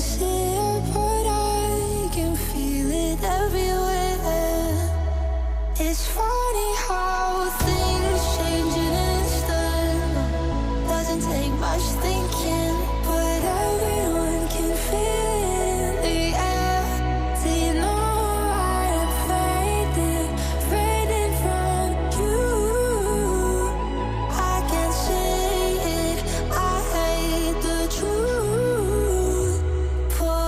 see it, but I can feel it everywhere. It's funny how things change in an instant. Doesn't take much thinking, but everyone can feel the air. Do you know I am fading, fading from you? I can see it, I hate the truth. For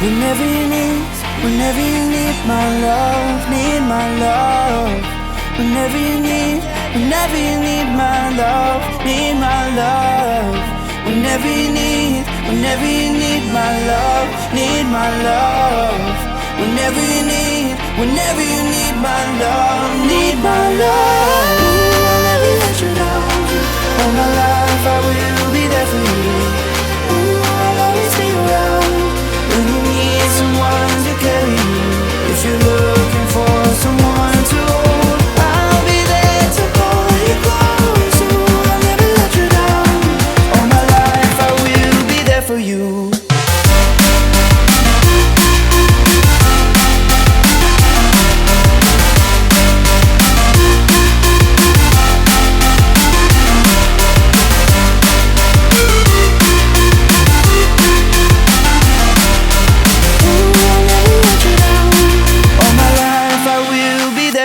Whenever you need my love, need my love. Whenever you need my love, need my love. Whenever you need my love, need my love. Whenever you need my love, need my love. I'll never let you down. All my life I will be there for you. I'll always be around when you need someone to carry you. If you're looking for someone to hold, I'll be there to pull you close. I'll never let you down. All my life I will be there for you.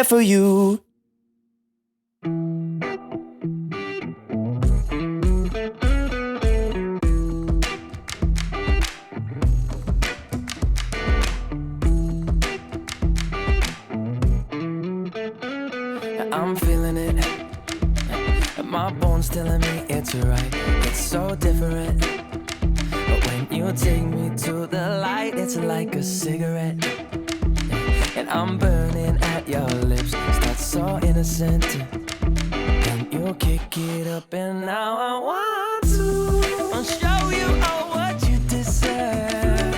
For you. I'm feeling it, my bones telling me it's right. It's so different, but when you take me to the light, it's like a cigarette. And I'm burning at your lips, start so innocent. Then you kick it up and now I want to show you all what you deserve.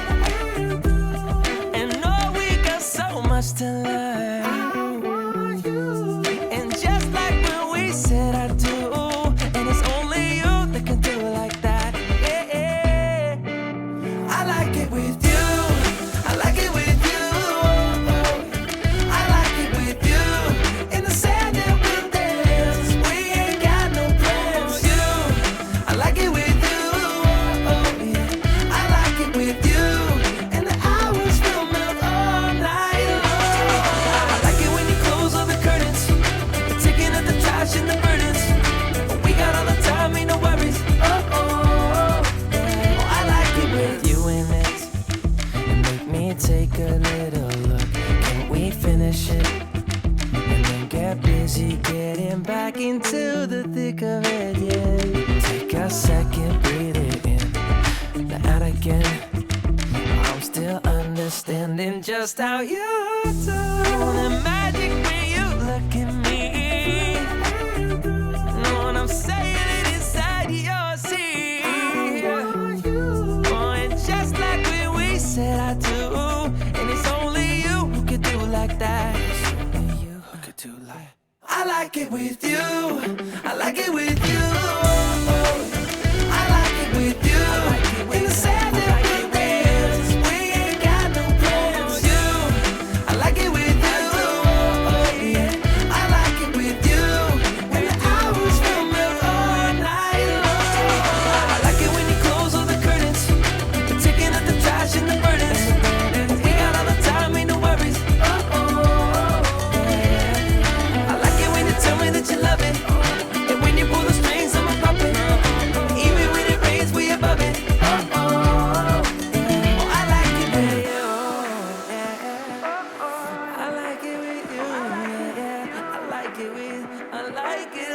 And know we got so much to learn. And just like when we said I do, and it's only you that can do it like that. Yeah. I like it with you, I like it with you. Take a little look, can we finish it? And then get busy getting back into the thick of it, yeah. Take a second, breathe it in, now out again. I'm still understanding just how you do the magic when you look at me. Know what I'm saying? It inside your seat. Oh, and just like when we said I do. That you could do like I like it with you, I like it with you, I like it with you, in the sand that we're in, we ain't got no plans. You, I like it with you, I like it with you, when the hours will melt all night long. I like it when you close all the curtains, we're taking out the trash and the burdens. We got all the time, ain't no worries. Tell me that you love it, and when you pull the strings, I'm a puppet. Even when it rains, we above it. Oh, I like it with you. I like it with you. I like it with. I like it.